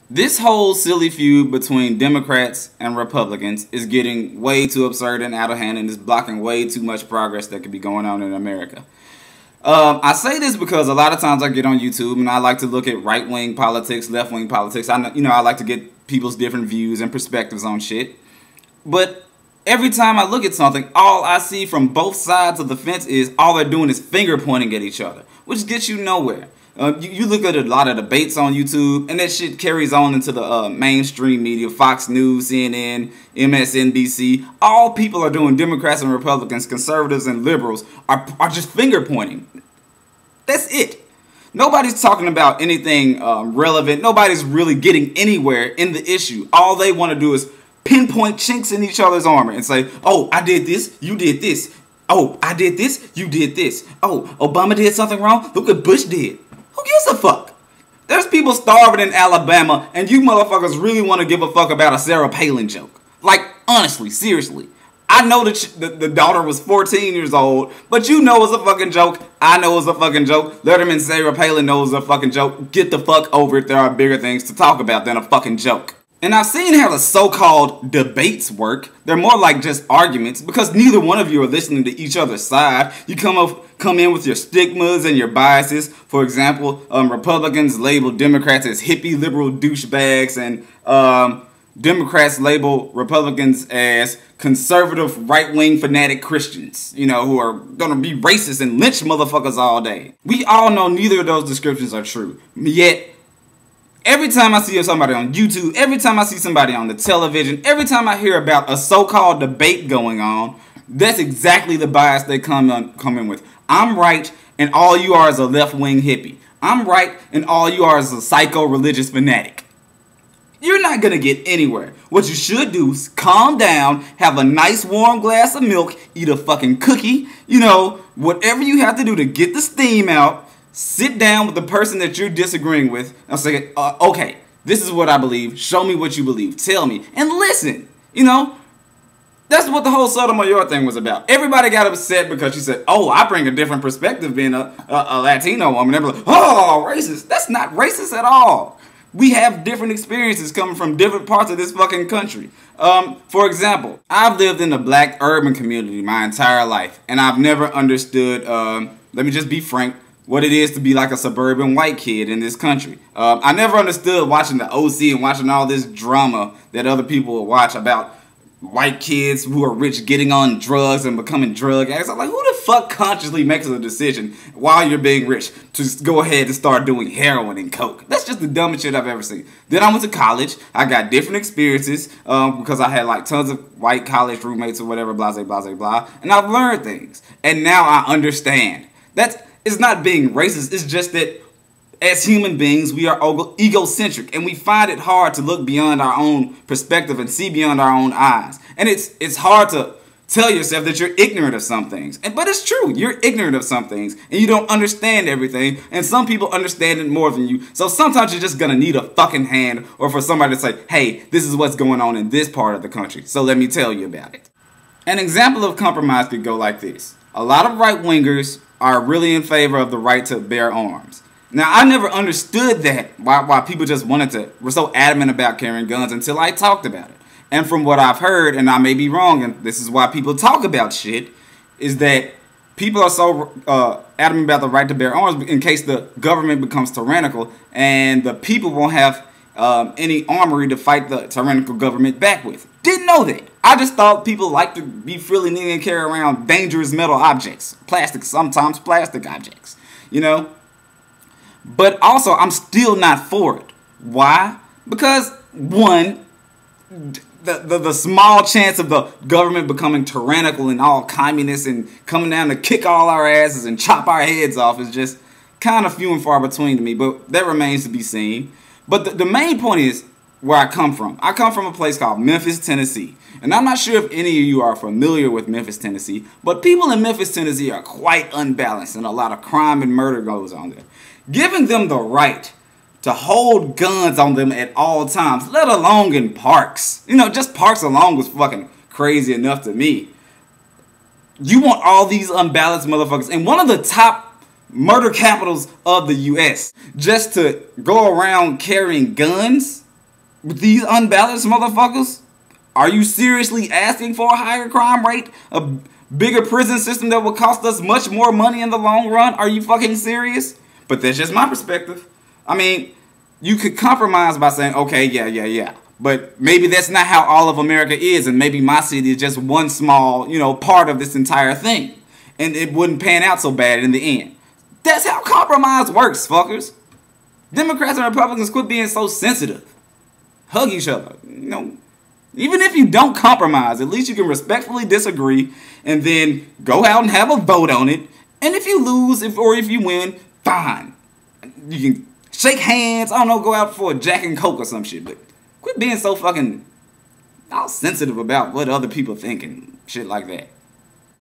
This whole silly feud between Democrats and Republicans is getting way too absurd and out of hand, and is blocking way too much progress that could be going on in America. I say this because a lot of times I get on YouTube and I like to look at right-wing politics, left-wing politics. I like to get people's different views and perspectives on shit. But every time I look at something, all I see from both sides of the fence is all they're doing is finger pointing at each other, which gets you nowhere. You look at a lot of debates on YouTube, and that shit carries on into the mainstream media, Fox News, CNN, MSNBC. All people are doing, Democrats and Republicans, conservatives and liberals, are just finger pointing. That's it. Nobody's talking about anything relevant. Nobody's really getting anywhere in the issue. All they want to do is pinpoint chinks in each other's armor and say, oh, I did this, you did this. Oh, I did this, you did this. Oh, Obama did something wrong, look what Bush did. Who gives a fuck? There's people starving in Alabama, and you motherfuckers really want to give a fuck about a Sarah Palin joke. Like, honestly, seriously. I know that the daughter was 14 years old, but you know it's a fucking joke. I know it's a fucking joke. Letterman Sarah Palin knows it's a fucking joke. Get the fuck over it. There are bigger things to talk about than a fucking joke. And I've seen how the so-called debates work. They're more like just arguments because neither one of you are listening to each other's side. You come in with your stigmas and your biases. For example, Republicans label Democrats as hippie liberal douchebags, and Democrats label Republicans as conservative right-wing fanatic Christians, who are gonna be racist and lynch motherfuckers all day. We all know neither of those descriptions are true. Yet, every time I see somebody on YouTube, every time I see somebody on the television, every time I hear about a so-called debate going on, that's exactly the bias they come in with. I'm right, and all you are is a left-wing hippie. I'm right, and all you are is a psycho-religious fanatic. You're not going to get anywhere. What you should do is calm down, have a nice warm glass of milk, eat a fucking cookie, whatever you have to do to get the steam out. Sit down with the person that you're disagreeing with and say, okay, this is what I believe. Show me what you believe. Tell me. And listen. That's what the whole Sotomayor thing was about. Everybody got upset because she said, oh, I bring a different perspective being a Latino woman. They were like, oh, racist. That's not racist at all. We have different experiences coming from different parts of this fucking country. For example, I've lived in a black urban community my entire life, and I've never understood, let me just be frank, what it is to be like a suburban white kid in this country. I never understood watching the OC and watching all this drama that other people will watch about white kids who are rich getting on drugs and becoming drug addicts. I'm like, who the fuck consciously makes a decision while you're being rich to just go ahead and start doing heroin and coke? That's just the dumbest shit I've ever seen. Then I went to college. I got different experiences because I had like tons of white college roommates or whatever, blah, blah, blah, blah. And I've learned things. And now I understand. It's not being racist. It's just that as human beings, we are egocentric, and we find it hard to look beyond our own perspective and see beyond our own eyes. And it's hard to tell yourself that you're ignorant of some things. But it's true. You're ignorant of some things, and you don't understand everything, and some people understand it more than you. So sometimes you're just going to need a fucking hand or for somebody to say, hey, this is what's going on in this part of the country, so let me tell you about it. An example of compromise could go like this. A lot of right-wingers are really in favor of the right to bear arms. Now, I never understood that, why people just were so adamant about carrying guns until I talked about it. And from what I've heard, and I may be wrong, and this is why people talk about shit, is that people are so adamant about the right to bear arms in case the government becomes tyrannical and the people won't have any armory to fight the tyrannical government back with. Didn't know that. I just thought people like to be freely and carry around dangerous metal objects. Sometimes plastic objects, But also, I'm still not for it. Why? Because, one, the small chance of the government becoming tyrannical and all communist and coming down to kick all our asses and chop our heads off is just kind of few and far between to me, but that remains to be seen. But the main point is where I come from. I come from a place called Memphis, Tennessee. And I'm not sure if any of you are familiar with Memphis, Tennessee, but people in Memphis, Tennessee are quite unbalanced, and a lot of crime and murder goes on there. Giving them the right to hold guns on them at all times, let alone in parks. Just parks alone was fucking crazy enough to me. You want all these unbalanced motherfuckers in one of the top murder capitals of the U.S. just to go around carrying guns? with these unbalanced motherfuckers? Are you seriously asking for a higher crime rate? A bigger prison system that will cost us much more money in the long run? Are you fucking serious? But that's just my perspective. I mean, you could compromise by saying, okay, yeah. But maybe that's not how all of America is, and maybe my city is just one small, part of this entire thing. And it wouldn't pan out so bad in the end. That's how compromise works, fuckers. Democrats and Republicans, quit being so sensitive. Hug each other. Even if you don't compromise, at least you can respectfully disagree and then go out and have a vote on it. And if you lose or if you win, fine. You can shake hands. I don't know, go out for a Jack and Coke or some shit. But quit being so fucking all sensitive about what other people think and shit like that.